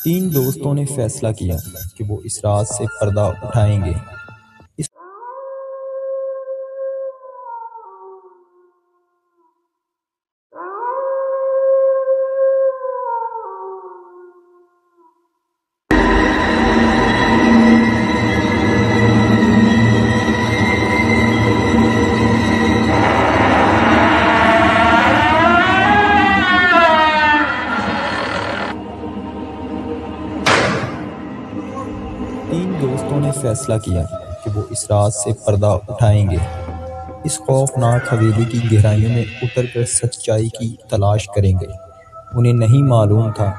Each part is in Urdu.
تین دوستوں نے فیصلہ کیا کہ وہ اس راز سے پردہ اٹھائیں گے۔ اس تین دوستوں نے فیصلہ کیا کہ وہ اس راز سے پردہ اٹھائیں گے۔ اس خوفناک حویلی کی گہرائیوں میں اتر کر سچائی کی تلاش کریں گے۔ انہیں نہیں معلوم تھا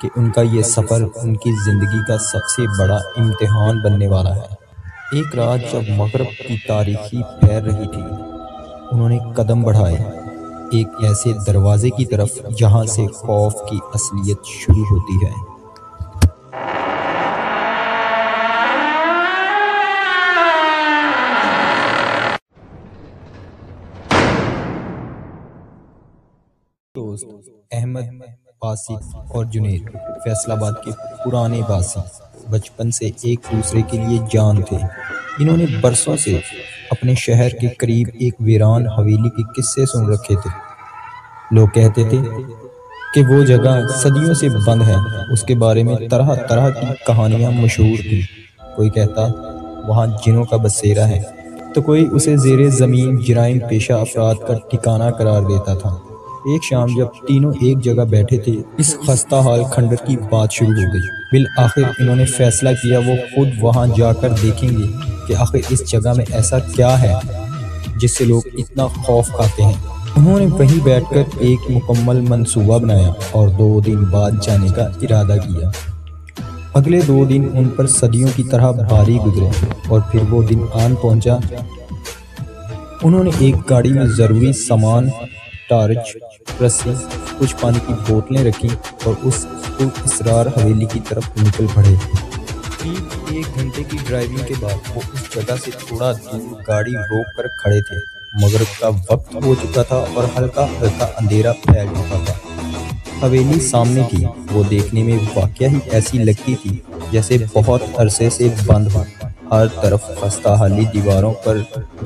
کہ ان کا یہ سفر ان کی زندگی کا سب سے بڑا امتحان بننے والا ہے۔ ایک رات جب مغرب کی تاریکی پھیل رہی تھی، انہوں نے قدم بڑھائے ایک ایسے دروازے کی طرف جہاں سے خوف کی اصلیت شروع ہوتی ہے۔ دوست احمد، باسط اور جنید فیصل آباد کے پرانے باسی بچپن سے ایک دوسرے کے لیے جان تھے۔ انہوں نے برسوں سے اپنے شہر کے قریب ایک ویران حویلی کے قصے سن رکھے تھے۔ لوگ کہتے تھے کہ وہ جگہ صدیوں سے بند ہے۔ اس کے بارے میں طرح طرح کی کہانیاں مشہور تھیں۔ کوئی کہتا وہاں جنوں کا بسیرا ہے، تو کوئی اسے زیر زمین جرائم پیشہ افراد کا ٹھکانہ قرار دیتا تھا۔ ایک شام جب تینوں ایک جگہ بیٹھے تھے، اس خستہ حال کھنڈر کی بات شروع ہو گئی۔ بالآخر انہوں نے فیصلہ کیا وہ خود وہاں جا کر دیکھیں گے کہ آخر اس جگہ میں ایسا کیا ہے جس سے لوگ اتنا خوف کھاتے ہیں۔ انہوں نے وہیں بیٹھ کر ایک مکمل منصوبہ بنایا اور 2 دن بعد جانے کا ارادہ کیا۔ اگلے 2 دن ان پر صدیوں کی طرح بھاری گزرے اور پھر وہ دن آن پہنچا۔ انہوں نے ایک گاڑی میں ضروری سامان، ٹارچ، رسی، کچھ پانی کی بوتلیں رکھی اور اس اسرار حویلی کی طرف نکل پڑے۔ قریب 1 گھنٹے کی ڈرائیونگ کے بعد وہ اس جگہ سے تھوڑا دور گاڑی روک کر کھڑے تھے۔ مغرب کا وقت ہو چکا تھا اور ہلکا ہلکا اندھیرا پھیل چکا تھا۔ حویلی سامنے تھی، وہ دیکھنے میں واقعی ہی ایسی لگتی تھی جیسے بہت عرصے سے بند ہو۔ ہر طرف خستہ حالی دیواروں پر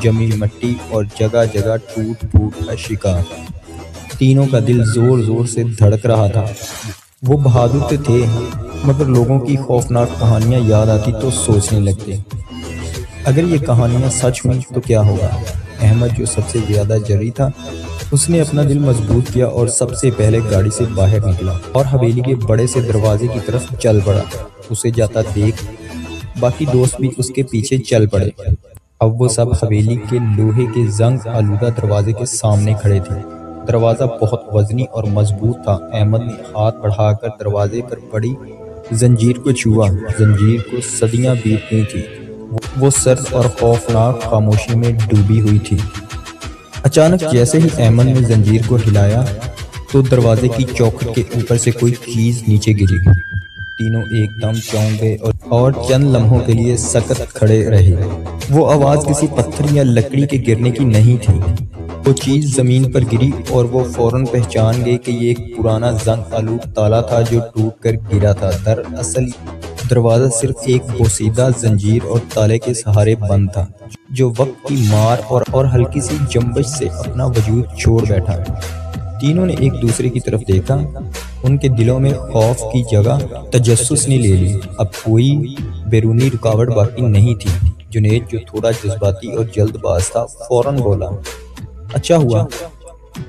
جمی مٹی اور جگہ جگہ ٹوٹ پھوٹ کا شکار۔ تینوں کا دل زور زور سے دھڑک رہا تھا۔ وہ بہادر تو تھے، مگر لوگوں کی خوفناک کہانیاں یاد آتی تو سوچنے لگتے اگر یہ کہانیاں سچ ہوئیں تو کیا ہوگا۔ احمد جو سب سے زیادہ جرئی تھا، اس نے اپنا دل مضبوط کیا اور سب سے پہلے گاڑی سے باہر نکلا اور حویلی کے بڑے سے دروازے کی طرف چل پڑا۔ اسے جاتا دیکھ باقی دوست بھی اس کے پیچھے چل پڑے۔ اب وہ سب حویلی کے لوہے کے زنگ آلودہ دروازے کے سامنے کھڑے تھے۔ دروازہ بہت وزنی اور مضبوط تھا۔ احمد نے ہاتھ بڑھا کر دروازے پر پڑی زنجیر کو چھوا۔ زنجیر کو صدیاں بیت گئی تھی، وہ سرد اور خوفناک خاموشی میں ڈوبی ہوئی تھی۔ اچانک جیسے ہی احمد نے زنجیر کو ہلایا تو دروازے کی چوکھٹ کے اوپر سے کوئی چیز نیچے گری۔ تینوں ایک دم چونک گئے اور چند لمحوں کے لیے سکت کھڑے رہے۔ وہ آواز کسی پتھر یا لکڑی کے گرنے کی نہیں تھی۔ وہ چیز زمین پر گری اور وہ فوراً پہچان گئے کہ یہ ایک پرانا زنگ آلود تالا تھا جو ٹوٹ کر گرا تھا۔ دراصل دروازہ صرف ایک بوسیدہ زنجیر اور تالے کے سہارے بند تھا جو وقت کی مار اور ہلکی سی جنبش سے اپنا وجود چھوڑ بیٹھا۔ تینوں نے ایک دوسرے کی طرف دیکھا۔ ان کے دلوں میں خوف کی جگہ تجسس نے لے لی۔ اب کوئی بیرونی رکاوٹ باقی نہیں تھی۔ جنید جو تھوڑا جذباتی اور جلد باز تھا، فوراً بولا، اچھا ہوا،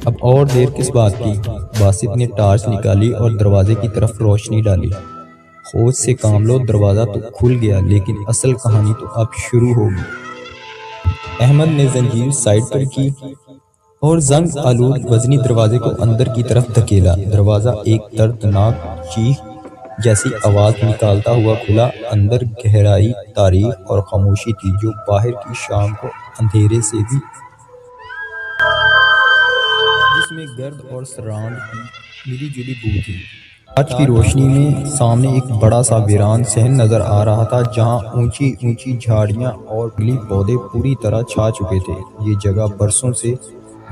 اب اور دیر کس بات کی۔ باسط نے ٹارچ نکالی اور دروازے کی طرف روشنی ڈالی۔ ہوش سے کام لو، دروازہ تو کھل گیا لیکن اصل کہانی تو اب شروع ہوگی۔ احمد نے زنجیر سائیڈ پر کی اور زنگ آلود وزنی دروازے کو اندر کی طرف دھکیلا۔ دروازہ ایک دردناک چیخ جیسی آواز نکالتا ہوا کھلا۔ اندر گہرائی، تاریخ اور خاموشی تھی جو باہر کی شام کو اندھیرے سے بھی، جس میں گرد اور سرانڈ کی ملی جلی بو تھی۔ آج کی روشنی میں سامنے ایک بڑا سا ویران صحن نظر آ رہا تھا جہاں اونچی اونچی جھاڑیاں اور جنگلی پودے پوری طرح چھا چکے تھے۔ یہ جگہ برسوں سے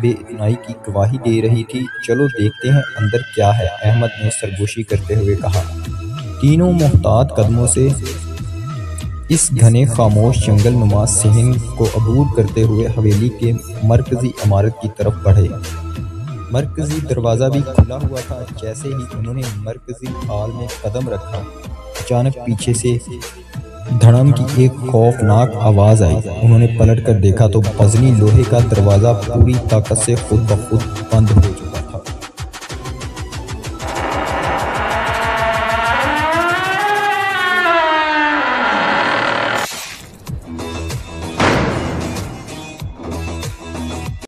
بے اتنائی کی گواہی دے رہی تھی۔ چلو دیکھتے ہیں اندر کیا ہے، احمد نے سرگوشی کرتے ہوئے کہا۔ تینوں محتاط قدموں سے اس گھنے خاموش جنگل نما صحن کو عبور کرتے ہوئے حویلی کے مرکزی عمارت کی طرف بڑھے۔ مرکزی دروازہ بھی کھلا ہوا تھا۔ جیسے ہی انہوں نے مرکزی ہال میں قدم رکھا، اچانک پیچھے سے دھڑم کی ایک خوفناک آواز آئی۔ انہوں نے پلٹ کر دیکھا تو وزنی لوہے کا دروازہ پوری طاقت سے خود بخود بند ہو چکا